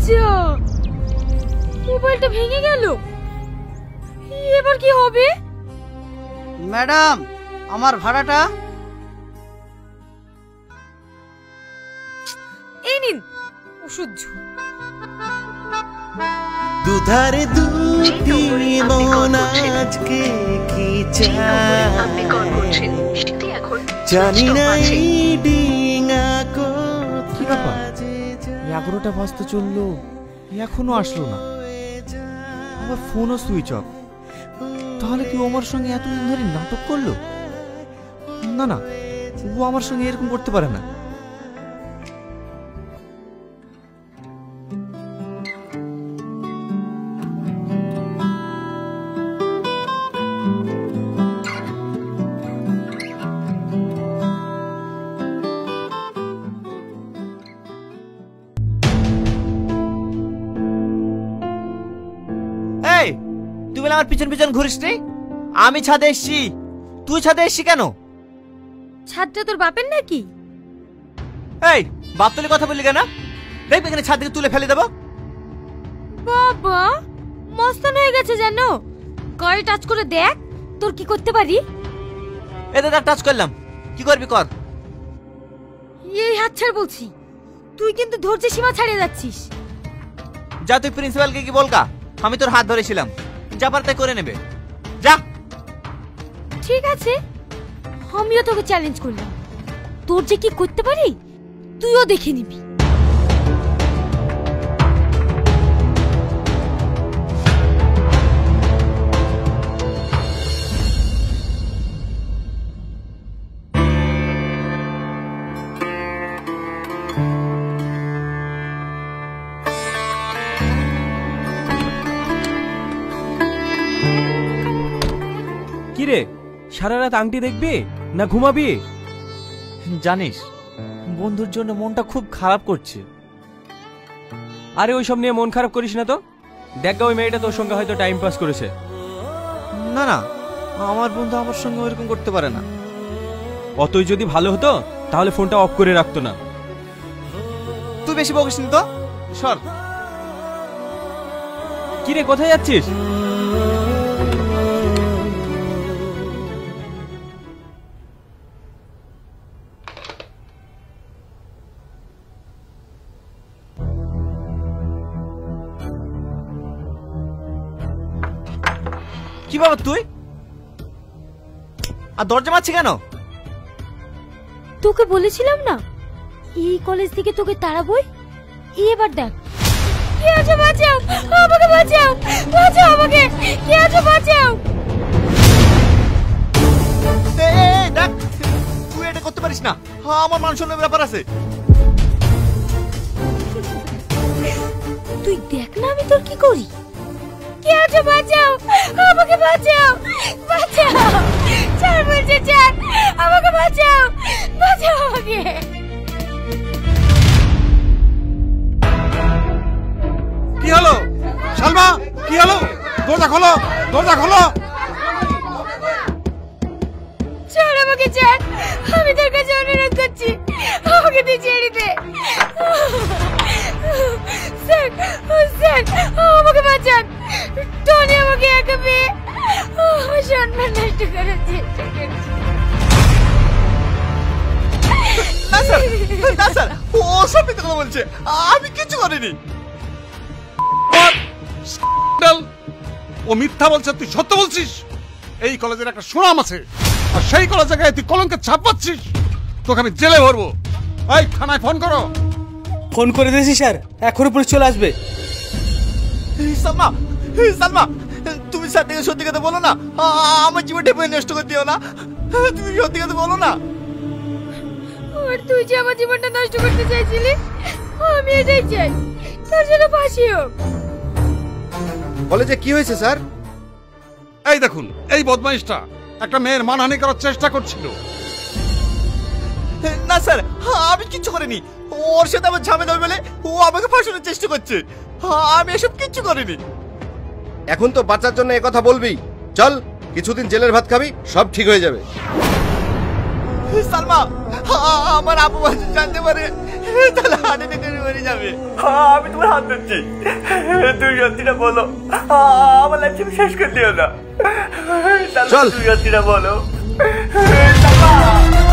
যা, মোবাইলটা ভেঙে গেল, এবার কি হবে? ম্যাডাম, আমার ভাড়াটা। এই নিন অসহ্য। দুধারে দুটি মন আজকে কি চায়, জানি না এই ডিঙা কি ব্যাপার, 11টা বাজতে চললো, এখনো আসলো না, আবার ফোনও সুইচ অফ। তাহলে কি ও আমার সঙ্গে এতদিন ধরে নাটক করলো? না না, ও আমার সঙ্গে এরকম করতে পারে না। এই, তুই বলে আমার পিছন পিছন ঘুরিস নি? আমি ছাদে এসছি, তুই ছাদে এসছি কেন? ছাদটা তোর বাপের নাকি? এই, বাপ তুলে কথা বললি কেন? দেখবি এখানে ছাদ থেকে তুলে ফেলে দেবো। বাবা মস্তান হয়ে গেছে জানো, গায়ে টাচ করে দেখ তোর কি করতে পারি। এতে তার টাচ করলাম, কি করবি কর। এই হাত ছাড় বলছি, তুই কিন্তু ধৈর্যের সীমা ছাড়িয়ে যাচ্ছিস। যা, তুই প্রিন্সিপালকে কি বলকা, আমি তোর হাত ধরেছিলাম, যা পার তাই করে নেবে, যা। ঠিক আছে, আমিও তোকে চ্যালেঞ্জ করলাম, তোর যে কি করতে পারি তুইও দেখে নিবি। কিরে, সারা রাত আংটি দেখবি না ঘুমাবি? জানিস, বন্ধুর জন্য মনটা খুব খারাপ করছে। আরে ওইসব নিয়ে মন খারাপ করিস না তো, দেখ ওই মেয়েটা তোর সঙ্গে হয়তো টাইম পাস করেছে। না না, আমার বন্ধু আমার সঙ্গে ওইরকম করতে পারে না। অতই যদি ভালো হতো তাহলে ফোনটা অফ করে রাখতো না। তুই বেশি বকিস নি তো, সর। কিরে, কোথায় যাচ্ছিস? কি বাবা তুই, আর দরজা মারছি কেন? তোকে বলেছিলাম না এই কলেজ থেকে তোকে তাড়াবই, এবার দেখ। কে আছো, বাঁচাও আমাকে, বাঁচাও বাঁচাও আমাকে, কে আছো বাঁচাও। দেখ, তুই এটা করতে পারিস না, আমার মান সম্মানের ব্যাপার আছে। তুই দেখ না আমি তোর কি করি। কে আছো, বাঁচাও আমাকে, বাঁচাও বাঁচাও, ছাড় বলছে, ছাড় আমাকে, বাঁচাও বাঁচাও আমাকে। কি হলো সালমা, কি হলো? দরজা খোলো, দরজা খোলো। ছাড় আমাকে, ছাড়, আমি তোর কাছে অনুরোধ করছি, আমাকে তুই ছেড়ে দে। স্যার, স্যার আমাকে বাঁচান, টনি আমাকে একা পেয়ে আমার সম্মান নষ্ট করার চেষ্টা করছে। না স্যার, না স্যার, ও সব মিথ্যে কথা বলছে, আমি কিছু করিনি। ও মিথ্যা বলছে, তুই সত্য বলছিস। এই কলেজের একটা সুনাম আছে, আর সেই কলেজে গায়ে তুই কলঙ্কের ছাপ পাচ্ছিস। তোকে আমি জেলে ভরবো। এই থানায় ফোন করো। ফোন করে দিয়েছি স্যার, এখনই পুলিশ চলে আসবে। সালমা, সালমা, তুমি স্যার থেকে সত্যি কথা বলো না, আমার জীবনটা নষ্ট করে দিও না, তুমি সত্যি কথা বলো না। আর তুই যে আমার জীবনটা নষ্ট করতে চাইছিলি, আমি এটাই চাই, তোর জন্য ফাঁসি হোক। কলেজে কি হয়েছে স্যার? এই দেখুন, এই বদমাইশটা একটা মেয়ের মানহানি করার চেষ্টা করছিল। না স্যার, আমি কিচ্ছু করিনি, ওর সাথে আমার ঝামেলা বলে ও আমাকে ফাঁসানোর চেষ্টা করছে, আমি এসব কিচ্ছু করিনি। এখন তো বাঁচার জন্য একথা বলবি, চল কিছুদিন জেলের ভাত খাবি, সব ঠিক হয়ে যাবে। সালমা, আমার আপু বাচ্চা জানতে পারে তাহলে হার্ট অ্যাটাকে মরে যাবে। আমি তোমার হাত ধরছি, তুই সত্যিটা বলো, আমার লাইফ শেষ করে দিও না। চল, তুই সত্যিটা বলো। সালমা।